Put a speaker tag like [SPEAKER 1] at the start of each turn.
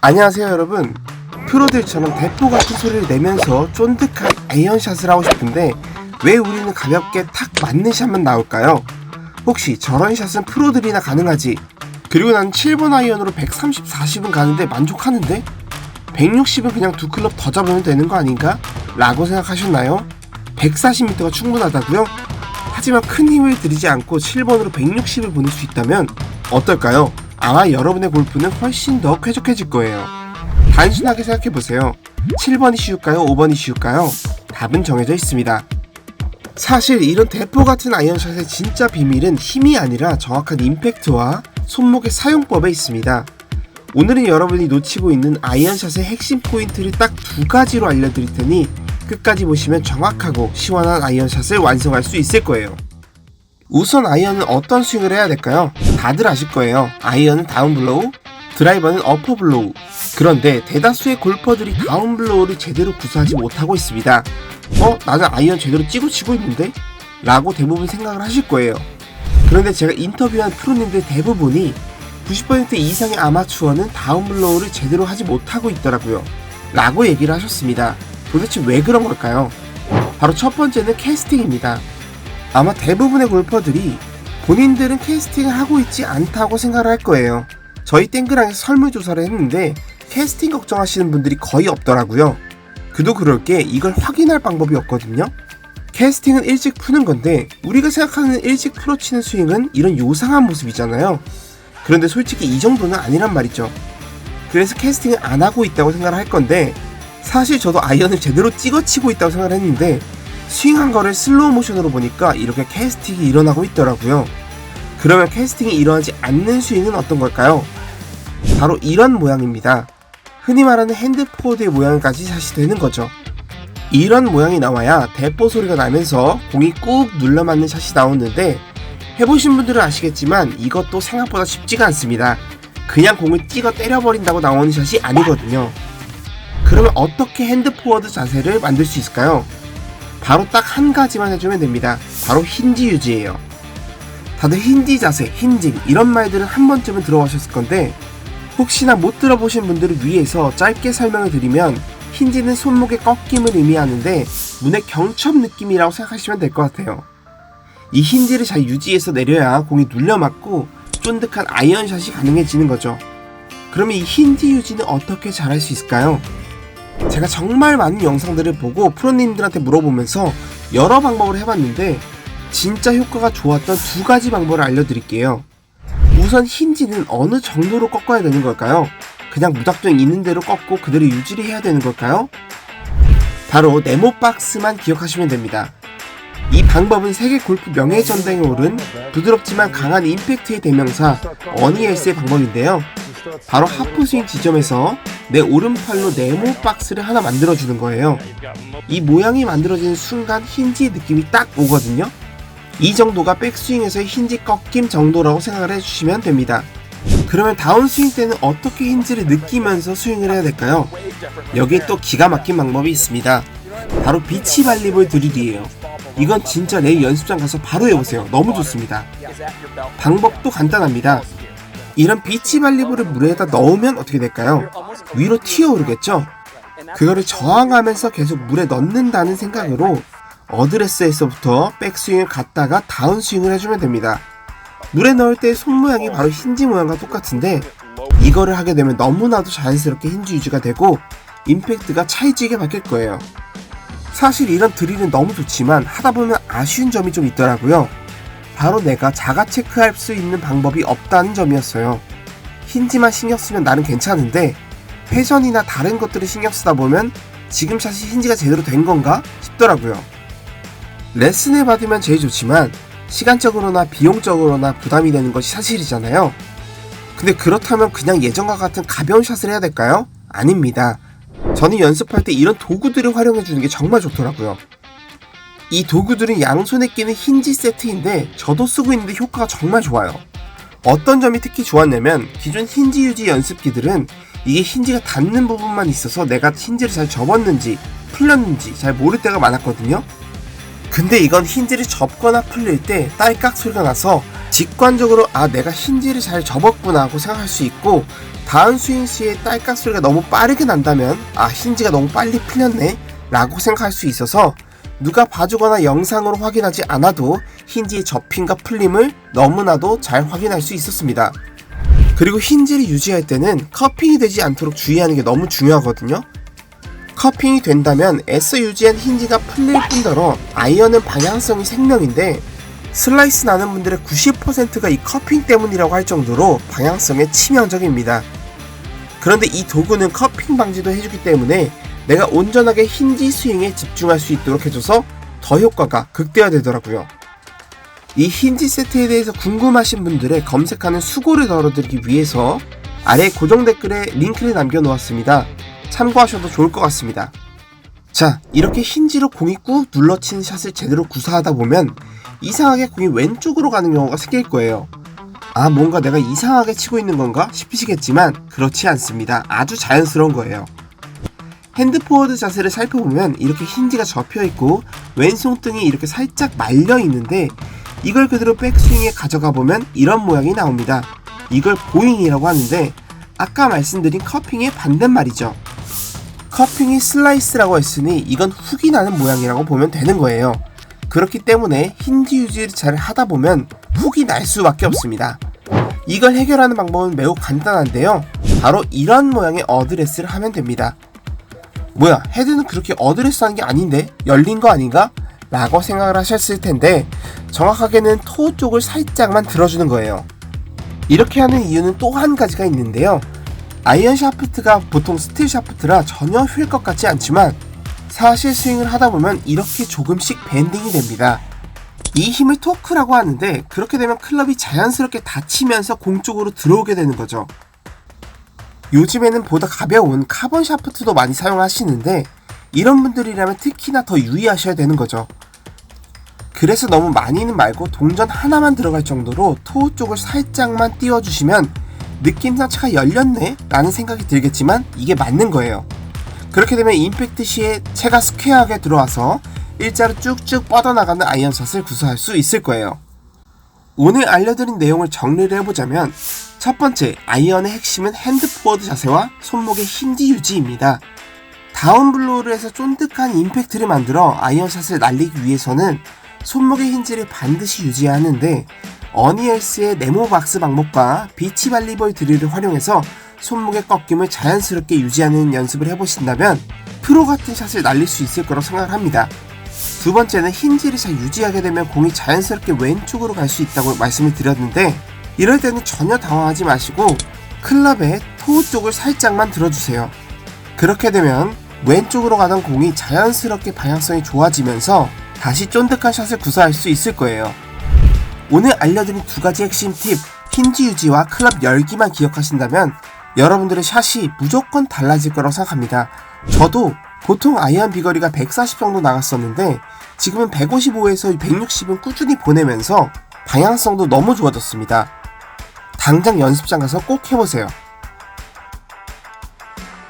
[SPEAKER 1] 안녕하세요 여러분. 프로들처럼 대포 같은 소리를 내면서 쫀득한 아이언샷을 하고 싶은데 왜 우리는 가볍게 탁 맞는 샷만 나올까요? 혹시 저런 샷은 프로들이나 가능하지? 그리고 나는 7번 아이언으로 130, 40은 가는데 만족하는데? 160은 그냥 두 클럽 더 잡으면 되는 거 아닌가? 라고 생각하셨나요? 140m가 충분하다고요? 하지만 큰 힘을 들이지 않고 7번으로 160을 보낼 수 있다면 어떨까요? 아마 여러분의 골프는 훨씬 더 쾌적해질 거예요. 단순하게 생각해보세요. 7번이 쉬울까요? 5번이 쉬울까요? 답은 정해져 있습니다. 사실 이런 대포 같은 아이언샷의 진짜 비밀은 힘이 아니라 정확한 임팩트와 손목의 사용법에 있습니다. 오늘은 여러분이 놓치고 있는 아이언샷의 핵심 포인트를 딱 두 가지로 알려드릴 테니 끝까지 보시면 정확하고 시원한 아이언샷을 완성할 수 있을 거예요. 우선 아이언은 어떤 스윙을 해야 될까요? 다들 아실 거예요. 아이언은 다운블로우, 드라이버는 어퍼블로우. 그런데 대다수의 골퍼들이 다운블로우를 제대로 구사하지 못하고 있습니다. 나는 아이언 제대로 치고 있는데? 라고 대부분 생각을 하실 거예요. 그런데 제가 인터뷰한 프로님들 대부분이 90% 이상의 아마추어는 다운블로우를 제대로 하지 못하고 있더라고요. 라고 얘기를 하셨습니다. 도대체 왜 그런 걸까요? 바로 첫 번째는 캐스팅입니다. 아마 대부분의 골퍼들이 본인들은 캐스팅을 하고 있지 않다고 생각을 할 거예요. 저희 땡그랑에서 설문조사를 했는데 캐스팅 걱정하시는 분들이 거의 없더라고요. 그도 그럴 게 이걸 확인할 방법이 없거든요. 캐스팅은 일찍 푸는 건데 우리가 생각하는 일찍 풀어치는 스윙은 이런 요상한 모습이잖아요. 그런데 솔직히 이 정도는 아니란 말이죠. 그래서 캐스팅을 안 하고 있다고 생각을 할 건데 사실 저도 아이언을 제대로 찍어치고 있다고 생각을 했는데 스윙한 거를 슬로우 모션으로 보니까 이렇게 캐스팅이 일어나고 있더라고요. 그러면 캐스팅이 일어나지 않는 스윙은 어떤 걸까요? 바로 이런 모양입니다. 흔히 말하는 핸드포워드의 모양까지 샷이 되는 거죠. 이런 모양이 나와야 대포 소리가 나면서 공이 꾹 눌러 맞는 샷이 나오는데 해보신 분들은 아시겠지만 이것도 생각보다 쉽지가 않습니다. 그냥 공을 찍어 때려버린다고 나오는 샷이 아니거든요. 그러면 어떻게 핸드포워드 자세를 만들 수 있을까요? 바로 딱 한 가지만 해주면 됩니다. 바로 힌지 유지예요. 다들 힌지 자세, 힌징 이런 말들은 한 번쯤은 들어보셨을 건데 혹시나 못 들어보신 분들을 위해서 짧게 설명을 드리면 힌지는 손목의 꺾임을 의미하는데 문의 경첩 느낌이라고 생각하시면 될 것 같아요. 이 힌지를 잘 유지해서 내려야 공이 눌려맞고 쫀득한 아이언샷이 가능해지는 거죠. 그러면 이 힌지 유지는 어떻게 잘할 수 있을까요? 제가 정말 많은 영상들을 보고 프로님들한테 물어보면서 여러 방법을 해봤는데 진짜 효과가 좋았던 두 가지 방법을 알려드릴게요. 우선 힌지는 어느 정도로 꺾어야 되는 걸까요? 그냥 무작정 있는 대로 꺾고 그대로 유지를 해야 되는 걸까요? 바로 네모 박스만 기억하시면 됩니다. 이 방법은 세계 골프 명예전당에 오른 부드럽지만 강한 임팩트의 대명사 어니엘스의 방법인데요. 바로 하프스윙 지점에서 내 오른팔로 네모 박스를 하나 만들어주는 거예요. 이 모양이 만들어지는 순간 힌지 느낌이 딱 오거든요. 이 정도가 백스윙에서의 힌지 꺾임 정도라고 생각을 해주시면 됩니다. 그러면 다운스윙 때는 어떻게 힌지를 느끼면서 스윙을 해야 될까요? 여기에 또 기가 막힌 방법이 있습니다. 바로 비치 발리볼 드릴이에요. 이건 진짜 내일 연습장 가서 바로 해보세요. 너무 좋습니다. 방법도 간단합니다. 이런 비치 발리볼을 물에다 넣으면 어떻게 될까요? 위로 튀어오르겠죠? 그거를 저항하면서 계속 물에 넣는다는 생각으로 어드레스에서부터 백스윙을 갔다가 다운스윙을 해주면 됩니다. 물에 넣을 때 손 모양이 바로 힌지 모양과 똑같은데 이거를 하게 되면 너무나도 자연스럽게 힌지 유지가 되고 임팩트가 찰지게 바뀔 거예요. 사실 이런 드릴은 너무 좋지만 하다보면 아쉬운 점이 좀 있더라고요. 바로 내가 자가 체크할 수 있는 방법이 없다는 점이었어요. 힌지만 신경 쓰면 나는 괜찮은데 회전이나 다른 것들을 신경 쓰다 보면 지금 샷이 힌지가 제대로 된 건가 싶더라고요. 레슨을 받으면 제일 좋지만 시간적으로나 비용적으로나 부담이 되는 것이 사실이잖아요. 근데 그렇다면 그냥 예전과 같은 가벼운 샷을 해야 될까요? 아닙니다. 저는 연습할 때 이런 도구들을 활용해주는 게 정말 좋더라고요. 이 도구들은 양손에 끼는 힌지 세트인데 저도 쓰고 있는데 효과가 정말 좋아요. 어떤 점이 특히 좋았냐면 기존 힌지 유지 연습기들은 이게 힌지가 닿는 부분만 있어서 내가 힌지를 잘 접었는지 풀렸는지 잘 모를 때가 많았거든요. 근데 이건 힌지를 접거나 풀릴 때 딸깍 소리가 나서 직관적으로 내가 힌지를 잘 접었구나 하고 생각할 수 있고, 다음 스윙 시에 딸깍 소리가 너무 빠르게 난다면 힌지가 너무 빨리 풀렸네 라고 생각할 수 있어서 누가 봐주거나 영상으로 확인하지 않아도 힌지의 접힘과 풀림을 너무나도 잘 확인할 수 있었습니다. 그리고 힌지를 유지할 때는 커핑이 되지 않도록 주의하는 게 너무 중요하거든요. 커핑이 된다면 애써 유지한 힌지가 풀릴 뿐더러 아이언은 방향성이 생명인데, 슬라이스 나는 분들의 90%가 이 커핑 때문이라고 할 정도로 방향성에 치명적입니다. 그런데 이 도구는 커핑 방지도 해주기 때문에 내가 온전하게 힌지 스윙에 집중할 수 있도록 해줘서 더 효과가 극대화되더라고요. 이 힌지 세트에 대해서 궁금하신 분들의 검색하는 수고를 덜어드리기 위해서 아래 고정 댓글에 링크를 남겨놓았습니다. 참고하셔도 좋을 것 같습니다. 자, 이렇게 힌지로 공이 꾹 눌러친 샷을 제대로 구사하다 보면 이상하게 공이 왼쪽으로 가는 경우가 생길 거예요. 뭔가 내가 이상하게 치고 있는 건가 싶으시겠지만 그렇지 않습니다. 아주 자연스러운 거예요. 핸드 포워드 자세를 살펴보면 이렇게 힌지가 접혀있고 왼손등이 이렇게 살짝 말려있는데, 이걸 그대로 백스윙에 가져가 보면 이런 모양이 나옵니다. 이걸 보잉이라고 하는데 아까 말씀드린 커핑의 반대말이죠. 커핑이 슬라이스라고 했으니 이건 훅이 나는 모양이라고 보면 되는 거예요. 그렇기 때문에 힌지 유지를 잘 하다 보면 훅이 날 수밖에 없습니다. 이걸 해결하는 방법은 매우 간단한데요. 바로 이런 모양의 어드레스를 하면 됩니다. 뭐야, 헤드는 그렇게 어드레스 하는 게 아닌데 열린 거 아닌가? 라고 생각을 하셨을 텐데, 정확하게는 토 쪽을 살짝만 들어주는 거예요. 이렇게 하는 이유는 또 한 가지가 있는데요. 아이언 샤프트가 보통 스틸 샤프트라 전혀 휠 것 같지 않지만 사실 스윙을 하다 보면 이렇게 조금씩 밴딩이 됩니다. 이 힘을 토크라고 하는데, 그렇게 되면 클럽이 자연스럽게 닫히면서 공 쪽으로 들어오게 되는 거죠. 요즘에는 보다 가벼운 카본 샤프트도 많이 사용하시는데, 이런 분들이라면 특히나 더 유의하셔야 되는 거죠. 그래서 너무 많이는 말고 동전 하나만 들어갈 정도로 토우 쪽을 살짝만 띄워주시면 느낌상 차가 열렸네 라는 생각이 들겠지만 이게 맞는 거예요. 그렇게 되면 임팩트 시에 채가 스퀘어하게 들어와서 일자로 쭉쭉 뻗어나가는 아이언샷을 구사할 수 있을 거예요. 오늘 알려드린 내용을 정리를 해보자면, 첫 번째, 아이언의 핵심은 핸드 포워드 자세와 손목의 힌지 유지입니다. 다운블로우를 해서 쫀득한 임팩트를 만들어 아이언샷을 날리기 위해서는 손목의 힌지를 반드시 유지해야 하는데, 어니엘스의 네모박스 방법과 비치발리볼 드릴을 활용해서 손목의 꺾임을 자연스럽게 유지하는 연습을 해보신다면 프로 같은 샷을 날릴 수 있을 거라고 생각을 합니다. 두 번째는 힌지를 잘 유지하게 되면 공이 자연스럽게 왼쪽으로 갈 수 있다고 말씀을 드렸는데, 이럴 때는 전혀 당황하지 마시고 클럽의 토우 쪽을 살짝만 들어주세요. 그렇게 되면 왼쪽으로 가던 공이 자연스럽게 방향성이 좋아지면서 다시 쫀득한 샷을 구사할 수 있을 거예요. 오늘 알려드린 두 가지 핵심 팁, 힌지 유지와 클럽 열기만 기억하신다면 여러분들의 샷이 무조건 달라질 거라고 생각합니다. 저도 보통 아이언 비거리가 140 정도 나갔었는데 지금은 155에서 160은 꾸준히 보내면서 방향성도 너무 좋아졌습니다. 당장 연습장 가서 꼭 해보세요.